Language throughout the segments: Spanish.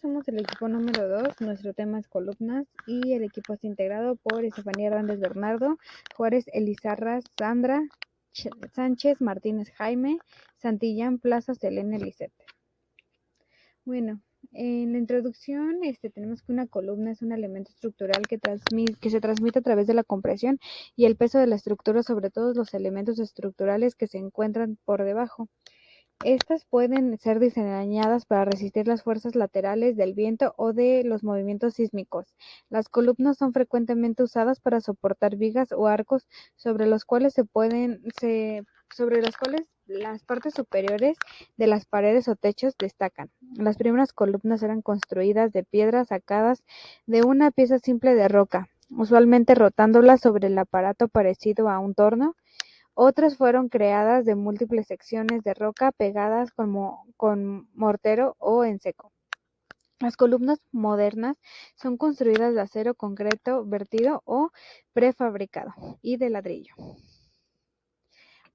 somos el equipo número 2, nuestro tema es columnas y el equipo está integrado por Estefanía Hernández Bernardo, Juárez Elizarra Sandra, Sánchez Martínez Jaime, Santillán Plaza Selene Lisette. Bueno, en la introducción tenemos que una columna es un elemento estructural que se transmite a través de la compresión y el peso de la estructura sobre todos los elementos estructurales que se encuentran por debajo. Estas pueden ser diseñadas para resistir las fuerzas laterales del viento o de los movimientos sísmicos. Las columnas son frecuentemente usadas para soportar vigas o arcos sobre los cuales las partes superiores de las paredes o techos destacan. Las primeras columnas eran construidas de piedras sacadas de una pieza simple de roca, usualmente rotándolas sobre el aparato parecido a un torno. Otras fueron creadas de múltiples secciones de roca pegadas con mortero o en seco. Las columnas modernas son construidas de acero concreto vertido o prefabricado y de ladrillo.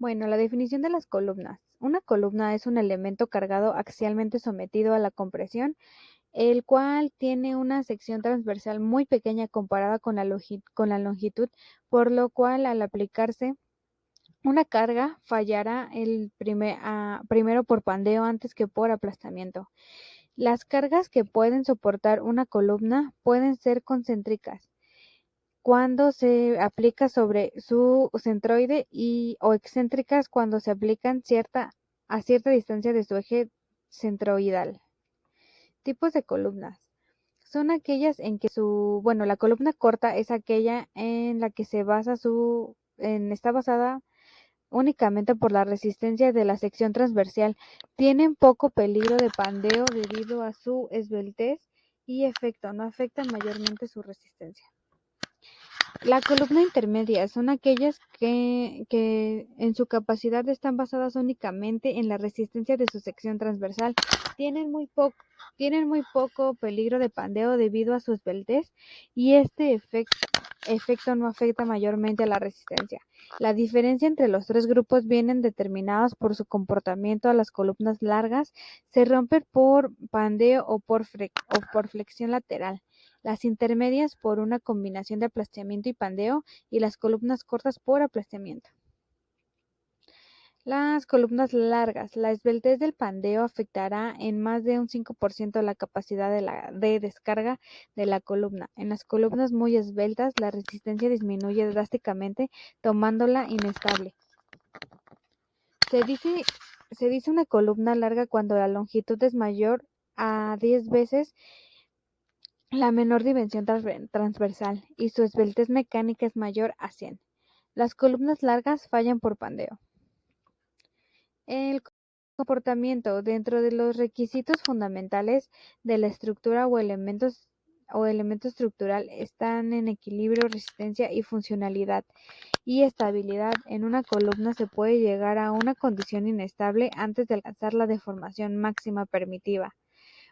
Bueno, la definición de las columnas. Una columna es un elemento cargado axialmente sometido a la compresión, el cual tiene una sección transversal muy pequeña comparada con la longitud, por lo cual al aplicarse una carga fallará primero por pandeo antes que por aplastamiento. Las cargas que pueden soportar una columna pueden ser concéntricas cuando se aplica sobre su centroide o excéntricas cuando se aplican a cierta distancia de su eje centroidal. Tipos de columnas. Son aquellas en que la columna corta es aquella en la que está basada únicamente por la resistencia de la sección transversal. Tienen poco peligro de pandeo debido a su esbeltez y no afectan mayormente su resistencia. La columna intermedia son aquellas que en su capacidad están basadas únicamente en la resistencia de su sección transversal. Tienen muy poco peligro de pandeo debido a su esbeltez y este efecto no afecta mayormente a la resistencia. La diferencia entre los tres grupos vienen determinados por su comportamiento. Las columnas largas se rompen por pandeo o por flexión lateral. Las intermedias por una combinación de aplastamiento y pandeo y las columnas cortas por aplastamiento. Las columnas largas. La esbeltez del pandeo afectará en más de un 5% la capacidad de descarga de la columna. En las columnas muy esbeltas, la resistencia disminuye drásticamente, tomándola inestable. Se dice una columna larga cuando la longitud es mayor a 10 veces la menor dimensión transversal y su esbeltez mecánica es mayor a 100. Las columnas largas fallan por pandeo. El comportamiento. Dentro de los requisitos fundamentales de la estructura o elemento estructural están en equilibrio, resistencia y funcionalidad y estabilidad. En una columna se puede llegar a una condición inestable antes de alcanzar la deformación máxima permitida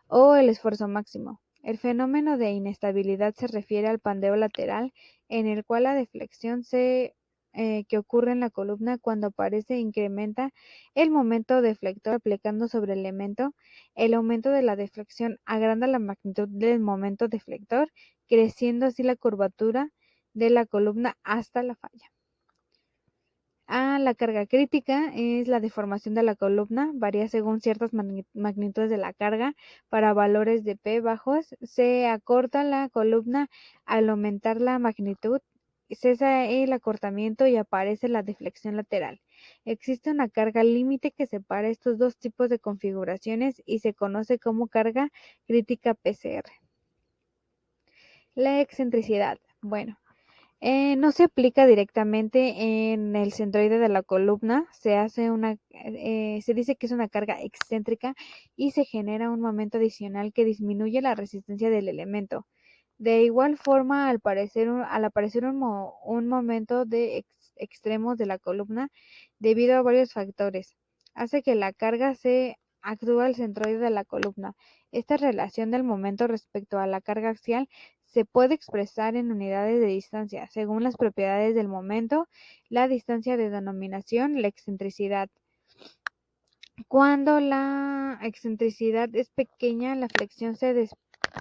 o el esfuerzo máximo. El fenómeno de inestabilidad se refiere al pandeo lateral, en el cual la deflexión que ocurre en la columna cuando aparece incrementa el momento deflector aplicando sobre el elemento. El aumento de la deflexión agranda la magnitud del momento deflector, creciendo así la curvatura de la columna hasta la falla. La carga crítica es la deformación de la columna, varía según ciertas magnitudes de la carga. Para valores de P bajos, se acorta la columna al aumentar la magnitud, cesa el acortamiento y aparece la deflexión lateral. Existe una carga límite que separa estos dos tipos de configuraciones y se conoce como carga crítica PCR. La excentricidad. No se aplica directamente en el centroide de la columna, se dice que es una carga excéntrica y se genera un momento adicional que disminuye la resistencia del elemento. De igual forma, al aparecer un momento de extremos de la columna, debido a varios factores, hace que la carga se actúe al centroide de la columna. Esta relación del momento respecto a la carga axial se puede expresar en unidades de distancia, según las propiedades del momento, la distancia de denominación, la excentricidad. Cuando la excentricidad es pequeña, la flexión se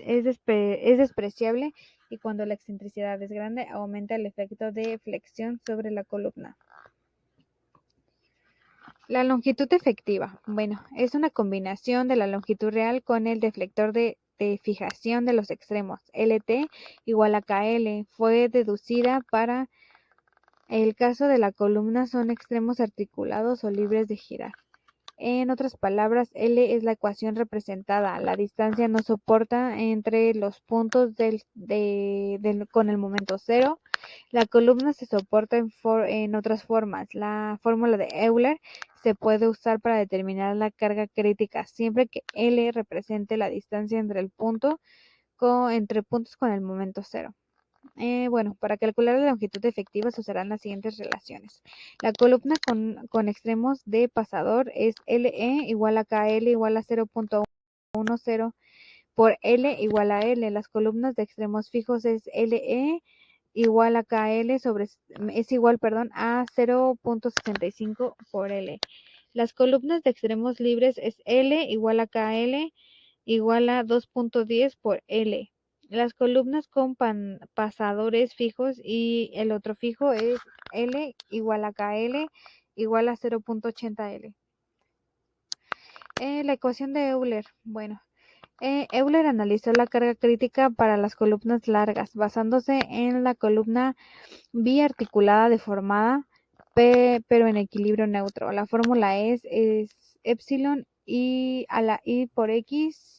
es despreciable y cuando la excentricidad es grande aumenta el efecto de flexión sobre la columna. La longitud efectiva. Bueno, es una combinación de la longitud real con el deflector de fijación de los extremos. LT igual a KL. Fue deducida para el caso de la columna son extremos articulados o libres de girar. En otras palabras, L es la ecuación representada. La distancia no soporta entre los puntos con el momento cero. La columna se soporta en otras formas. La fórmula de Euler se puede usar para determinar la carga crítica siempre que L represente la distancia entre entre puntos con el momento cero. Bueno, para calcular la longitud efectiva se usarán las siguientes relaciones. La columna con extremos de pasador es LE igual a KL igual a 0.10 por L igual a L. Las columnas de extremos fijos es LE igual a KL es igual, a 0.65 por L. Las columnas de extremos libres es L igual a KL igual a 2.10 por L. Las columnas con pasadores fijos y el otro fijo es L igual a KL igual a 0.80 L. La ecuación de Euler. Bueno, Euler analizó la carga crítica para las columnas largas, basándose en la columna biarticulada deformada, pero en equilibrio neutro. La fórmula es epsilon y a la i por x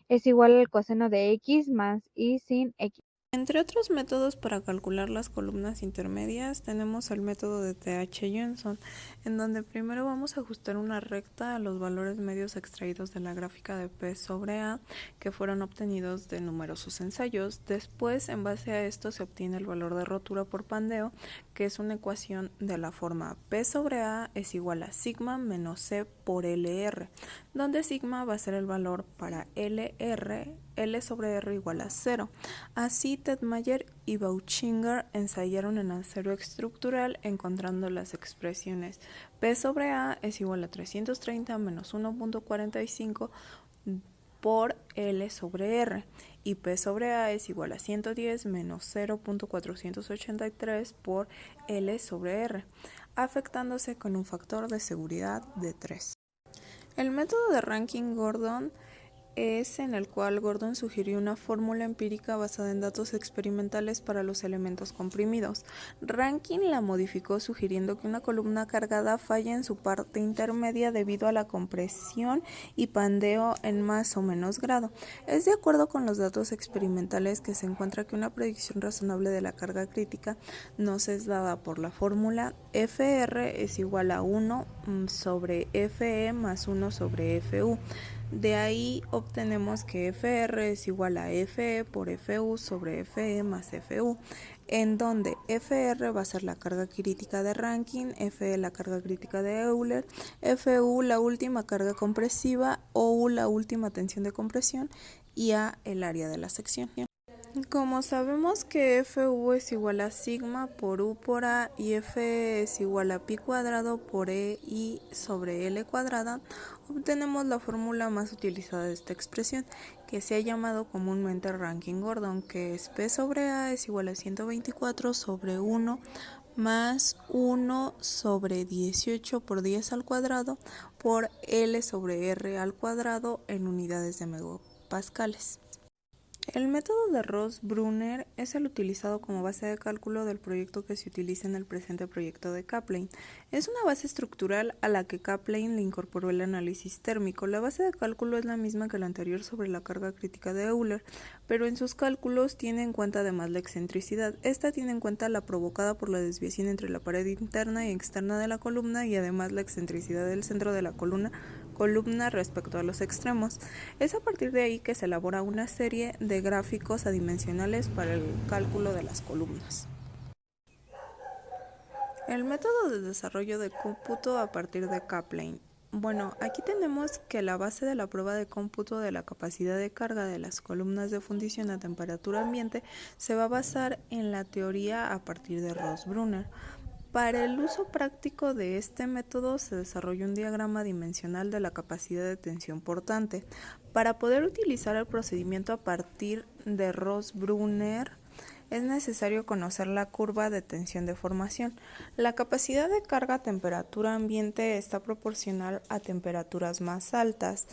es igual al coseno de x más y sin x. Entre otros métodos para calcular las columnas intermedias tenemos el método de Th-Johnson, en donde primero vamos a ajustar una recta a los valores medios extraídos de la gráfica de P sobre A que fueron obtenidos de numerosos ensayos. Después, en base a esto, se obtiene el valor de rotura por pandeo, que es una ecuación de la forma P sobre A es igual a sigma menos C por LR, donde sigma va a ser el valor para LR, L sobre R igual a 0. Así, Tedmayer y Bauchinger ensayaron en acero estructural encontrando las expresiones P sobre A es igual a 330 menos 1.45 por L sobre R y P sobre A es igual a 110 menos 0.483 por L sobre R, afectándose con un factor de seguridad de 3. El método de Rankine-Gordon es en el cual Gordon sugirió una fórmula empírica basada en datos experimentales para los elementos comprimidos. Rankine la modificó sugiriendo que una columna cargada falla en su parte intermedia debido a la compresión y pandeo en más o menos grado. Es de acuerdo con los datos experimentales que se encuentra que una predicción razonable de la carga crítica nos es dada por la fórmula FR es igual a 1 sobre FE más 1 sobre FU. De ahí obtenemos que FR es igual a FE por FU sobre FE más FU, en donde FR va a ser la carga crítica de Rankine, FE la carga crítica de Euler, FU la última carga compresiva, OU la última tensión de compresión y A el área de la sección. Como sabemos que FU es igual a sigma por U por A y FE es igual a pi cuadrado por EI sobre L cuadrada, obtenemos la fórmula más utilizada de esta expresión, que se ha llamado comúnmente Rankine-Gordon, que es P sobre A es igual a 124 sobre 1 más 1 sobre 18 por 10 al cuadrado por L sobre R al cuadrado en unidades de megapascales. El método de Ross-Brunner es el utilizado como base de cálculo del proyecto que se utiliza en el presente proyecto de Kaplan. Es una base estructural a la que Kaplan le incorporó el análisis térmico. La base de cálculo es la misma que la anterior sobre la carga crítica de Euler, pero en sus cálculos tiene en cuenta además la excentricidad. Esta tiene en cuenta la provocada por la desviación entre la pared interna y externa de la columna y además la excentricidad del centro de la columna respecto a los extremos. Es a partir de ahí que se elabora una serie de gráficos adimensionales para el cálculo de las columnas. El método de desarrollo de cómputo a partir de Kaplan. Bueno, aquí tenemos que la base de la prueba de cómputo de la capacidad de carga de las columnas de fundición a temperatura ambiente se va a basar en la teoría a partir de Ross-Brunner. Para el uso práctico de este método se desarrolló un diagrama dimensional de la capacidad de tensión portante. Para poder utilizar el procedimiento a partir de Ross-Brunner, es necesario conocer la curva de tensión de formación. La capacidad de carga a temperatura ambiente está proporcional a temperaturas más altas.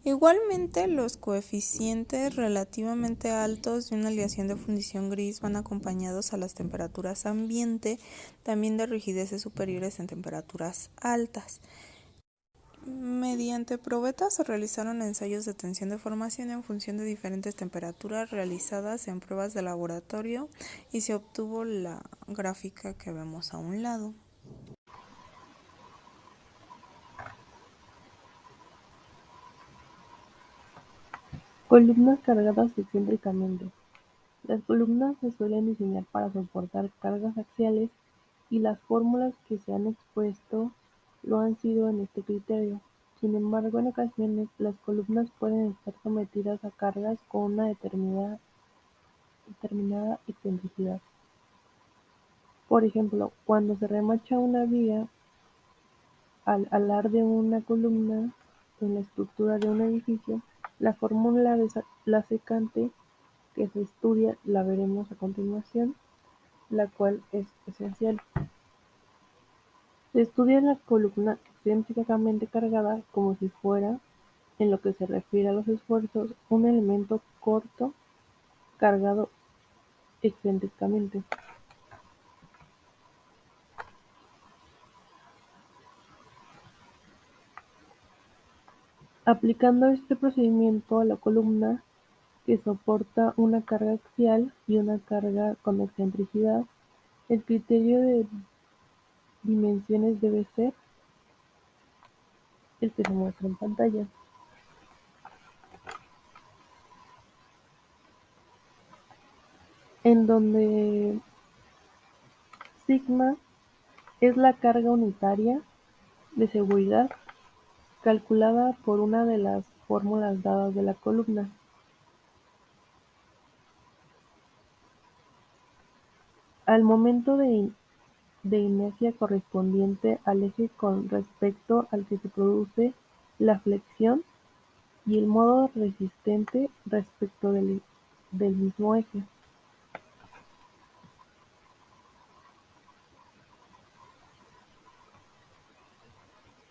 Igualmente, los coeficientes relativamente altos de una aleación de fundición gris van acompañados a las temperaturas ambiente, también de rigideces superiores en temperaturas altas. Mediante probetas se realizaron ensayos de tensión de formación en función de diferentes temperaturas realizadas en pruebas de laboratorio y se obtuvo la gráfica que vemos a un lado. Columnas cargadas excéntricamente. Las columnas se suelen diseñar para soportar cargas axiales y las fórmulas que se han expuesto lo han sido en este criterio. Sin embargo, en ocasiones las columnas pueden estar sometidas a cargas con una determinada excentricidad. Por ejemplo, cuando se remacha una viga al alar de una columna en la estructura de un edificio, la fórmula de la secante que se estudia la veremos a continuación, la cual es esencial. Se estudia la columna excéntricamente cargada como si fuera, en lo que se refiere a los esfuerzos, un elemento corto cargado excéntricamente. Aplicando este procedimiento a la columna que soporta una carga axial y una carga con excentricidad, el criterio de dimensiones debe ser el que se muestra en pantalla, en donde sigma es la carga unitaria de seguridad calculada por una de las fórmulas dadas de la columna. Al momento de inercia correspondiente al eje con respecto al que se produce la flexión y el modo resistente respecto del mismo eje.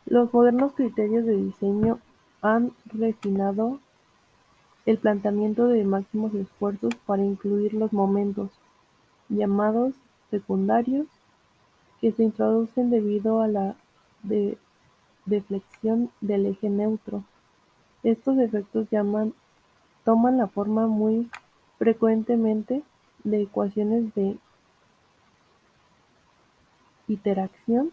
Los modernos criterios de diseño han refinado el planteamiento de máximos esfuerzos para incluir los momentos, llamados secundarios, que se introducen debido a la deflexión del eje neutro. Estos efectos toman la forma muy frecuentemente de ecuaciones de interacción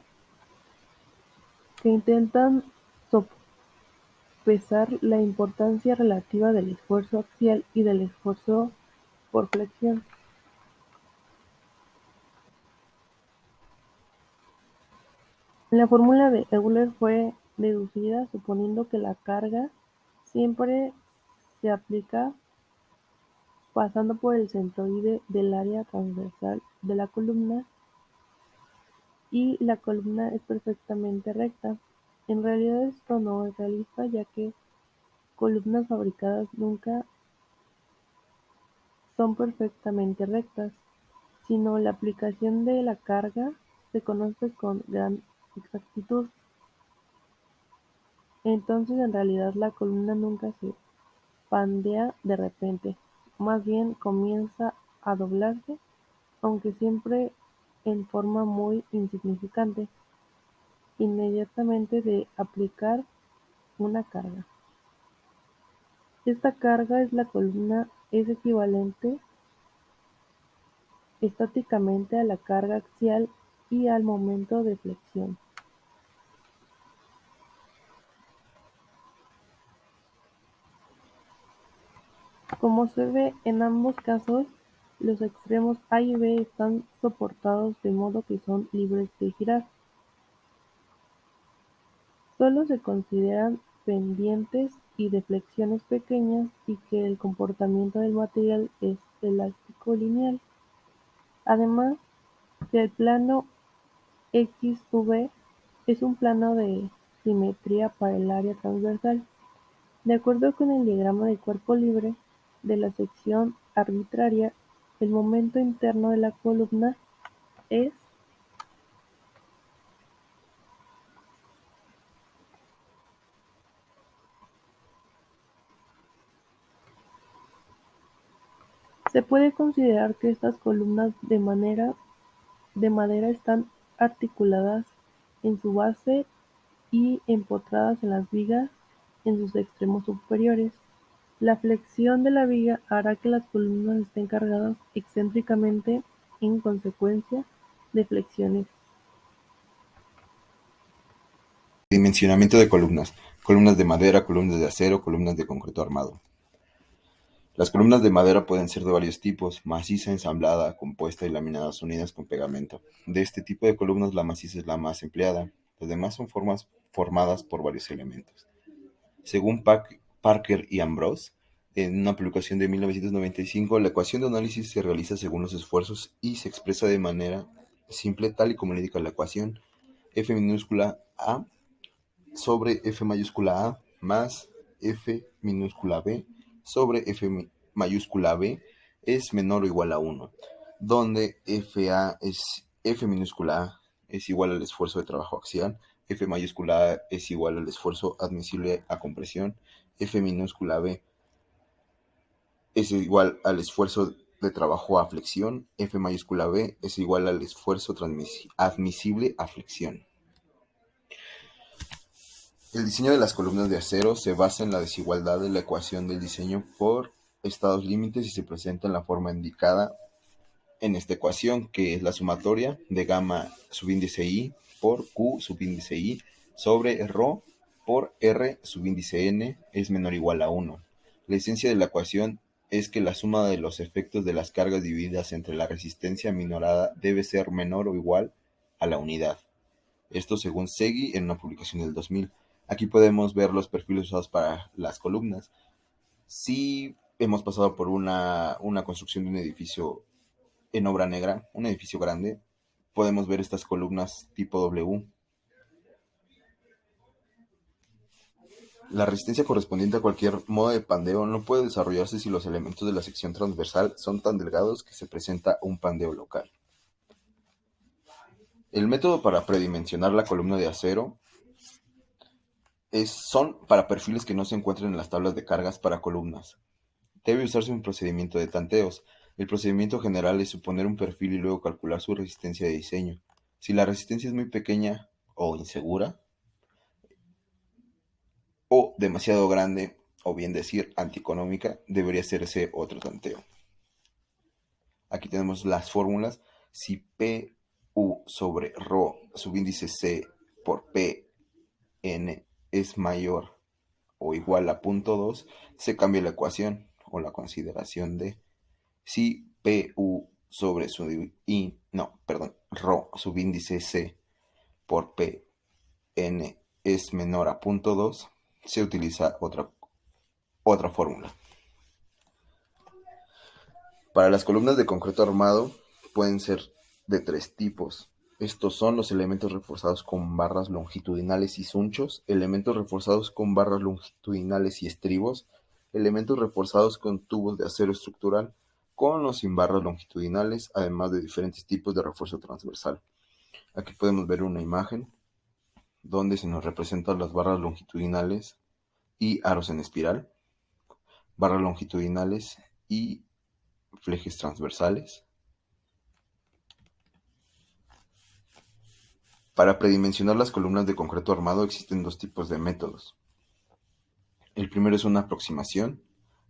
que intentan sopesar la importancia relativa del esfuerzo axial y del esfuerzo por flexión. La fórmula de Euler fue deducida suponiendo que la carga siempre se aplica pasando por el centroide del área transversal de la columna y la columna es perfectamente recta. En realidad esto no es realista, ya que columnas fabricadas nunca son perfectamente rectas, sino la aplicación de la carga se conoce con gran exactitud. Entonces en realidad la columna nunca se pandea de repente, más bien comienza a doblarse, aunque siempre en forma muy insignificante, inmediatamente de aplicar una carga. Esta carga en la columna es equivalente estáticamente a la carga axial y al momento de flexión. Como se ve en ambos casos, los extremos A y B están soportados de modo que son libres de girar. Solo se consideran pendientes y deflexiones pequeñas y que el comportamiento del material es elástico lineal. Además, Si el plano XV es un plano de simetría para el área transversal. De acuerdo con el diagrama de cuerpo libre de la sección arbitraria, el momento interno de la columna es Se puede considerar que estas columnas de madera están articuladas en su base y empotradas en las vigas en sus extremos superiores. La flexión de la viga hará que las columnas estén cargadas excéntricamente en consecuencia de flexiones. Dimensionamiento de columnas: columnas de madera, columnas de acero, columnas de concreto armado. Las columnas de madera pueden ser de varios tipos: maciza, ensamblada, compuesta y laminadas unidas con pegamento. De este tipo de columnas, la maciza es la más empleada. Las demás son formadas por varios elementos. Según Parker y Ambrose, en una publicación de 1995, la ecuación de análisis se realiza según los esfuerzos y se expresa de manera simple, tal y como le indica la ecuación: F minúscula A sobre F mayúscula A más F minúscula B sobre F mayúscula B es menor o igual a 1, donde F minúscula A es igual al esfuerzo de trabajo axial, F mayúscula A es igual al esfuerzo admisible a compresión, F minúscula B es igual al esfuerzo de trabajo a flexión, F mayúscula B es igual al esfuerzo admisible a flexión. El diseño de las columnas de acero se basa en la desigualdad de la ecuación del diseño por estados límites y se presenta en la forma indicada en esta ecuación, que es la sumatoria de gamma subíndice I por Q subíndice I sobre ρ por R subíndice N es menor o igual a 1. La esencia de la ecuación es que la suma de los efectos de las cargas divididas entre la resistencia minorada debe ser menor o igual a la unidad. Esto según Segui en una publicación del 2000. Aquí podemos ver los perfiles usados para las columnas. Si hemos pasado por una construcción de un edificio en obra negra, un edificio grande, podemos ver estas columnas tipo W. La resistencia correspondiente a cualquier modo de pandeo no puede desarrollarse si los elementos de la sección transversal son tan delgados que se presenta un pandeo local. El método para predimensionar la columna de acero son para perfiles que no se encuentren en las tablas de cargas para columnas. Debe usarse un procedimiento de tanteos. El procedimiento general es suponer un perfil y luego calcular su resistencia de diseño. Si la resistencia es muy pequeña o insegura, o demasiado grande, o bien decir antieconómica, debería hacerse otro tanteo. Aquí tenemos las fórmulas. Si PU sobre ρ subíndice C por PN es mayor o igual a 0.2, se cambia la ecuación o la consideración de si PU sobre ρ subíndice C por PN es menor a 0.2, se utiliza otra fórmula. Para las columnas de concreto armado pueden ser de tres tipos. Estos son los elementos reforzados con barras longitudinales y sunchos, elementos reforzados con barras longitudinales y estribos, elementos reforzados con tubos de acero estructural, con o sin barras longitudinales, además de diferentes tipos de refuerzo transversal. Aquí podemos ver una imagen donde se nos representan las barras longitudinales y aros en espiral, barras longitudinales y flejes transversales. Para predimensionar las columnas de concreto armado existen dos tipos de métodos. El primero es una aproximación,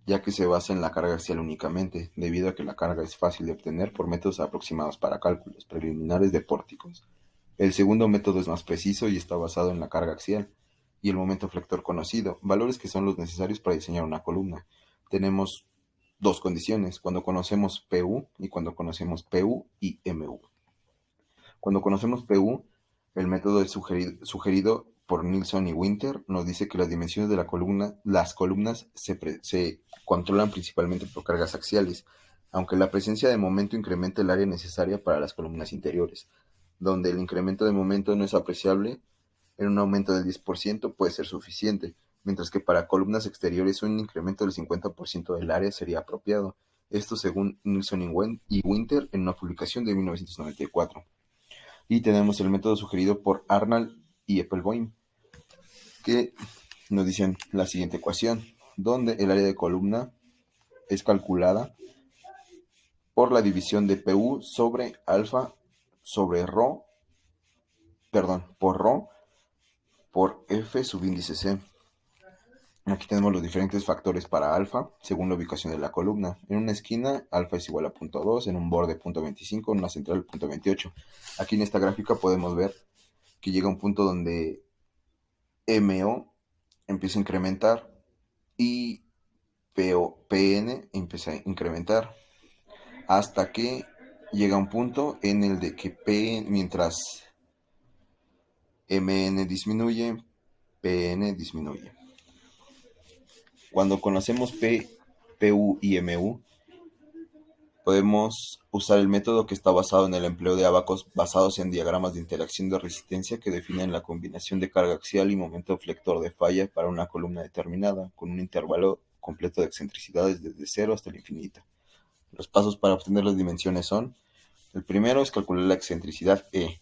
ya que se basa en la carga axial únicamente, debido a que la carga es fácil de obtener por métodos aproximados para cálculos preliminares de pórticos. El segundo método es más preciso y está basado en la carga axial y el momento flector conocido, valores que son los necesarios para diseñar una columna. Tenemos dos condiciones, cuando conocemos PU y cuando conocemos PU y MU. Cuando conocemos PU, el método sugerido por Nilsson y Winter nos dice que las dimensiones de las columnas se controlan principalmente por cargas axiales, aunque la presencia de momento incrementa el área necesaria para las columnas interiores, donde el incremento de momento no es apreciable. En un aumento del 10% puede ser suficiente, mientras que para columnas exteriores un incremento del 50% del área sería apropiado. Esto según Nilsson y Winter en una publicación de 1994. Y tenemos el método sugerido por Arnall y Eppelboim, que nos dicen la siguiente ecuación, donde el área de columna es calculada por la división de PU sobre alfa sobre rho, por rho por F subíndice C. Aquí tenemos los diferentes factores para alfa según la ubicación de la columna. En una esquina, alfa es igual a 0.2, en un borde 0.25, en una central 0.28. Aquí en esta gráfica podemos ver que llega un punto donde MO empieza a incrementar y PN empieza a incrementar hasta que llega un punto en el de que P, mientras MN disminuye, PN disminuye. Cuando conocemos P, PU y MU, podemos usar el método que está basado en el empleo de abacos basados en diagramas de interacción de resistencia que definen la combinación de carga axial y momento flector de falla para una columna determinada, con un intervalo completo de excentricidades desde 0 hasta el infinito. Los pasos para obtener las dimensiones son: el primero es calcular la excentricidad E.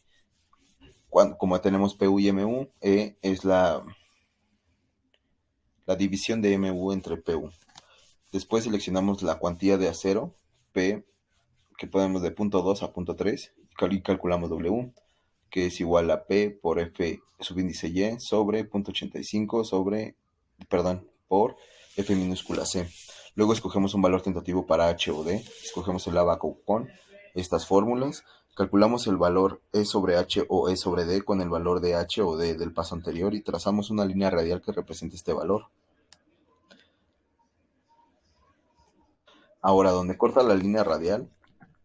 Como tenemos PU y MU, E es la división de MU entre PU. Después seleccionamos la cuantía de acero, P, que podemos de 0.2 a 0.3, y calculamos W, que es igual a P por F subíndice Y sobre 0.85 por F minúscula C. Luego escogemos un valor tentativo para H o D, escogemos el abaco con estas fórmulas, calculamos el valor E sobre H o E sobre D con el valor de H o D del paso anterior y trazamos una línea radial que represente este valor. Ahora, donde corta la línea radial,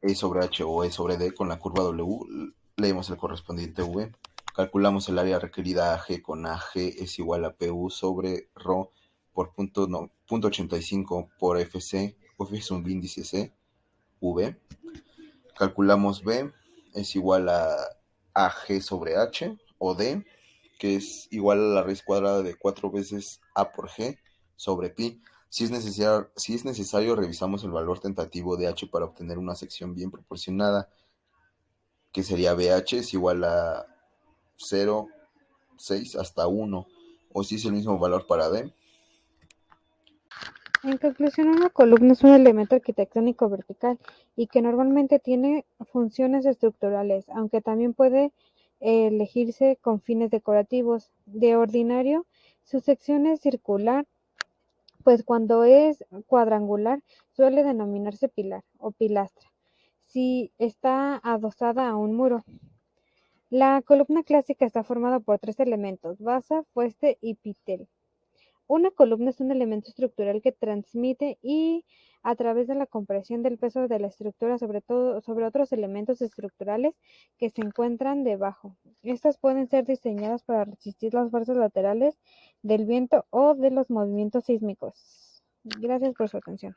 E sobre H o E sobre D con la curva W, leemos el correspondiente V. Calculamos el área requerida AG con AG es igual a PU sobre ρ por 0.85 por FC, F es un índice C, V. Calculamos B es igual a AG sobre H o D, que es igual a la raíz cuadrada de 4 veces A por G sobre pi. Si es necesario, revisamos el valor tentativo de H para obtener una sección bien proporcionada, que sería BH es igual a 0, 6 hasta 1, o si es el mismo valor para D. En conclusión, una columna es un elemento arquitectónico vertical y que normalmente tiene funciones estructurales, aunque también puede elegirse con fines decorativos. De ordinario, su sección es circular, pues cuando es cuadrangular suele denominarse pilar o pilastra, si está adosada a un muro. La columna clásica está formada por tres elementos: basa, fuste y pitel. Una columna es un elemento estructural que transmite y a través de la compresión del peso de la estructura sobre otros elementos estructurales que se encuentran debajo. Estas pueden ser diseñadas para resistir las fuerzas laterales del viento o de los movimientos sísmicos. Gracias por su atención.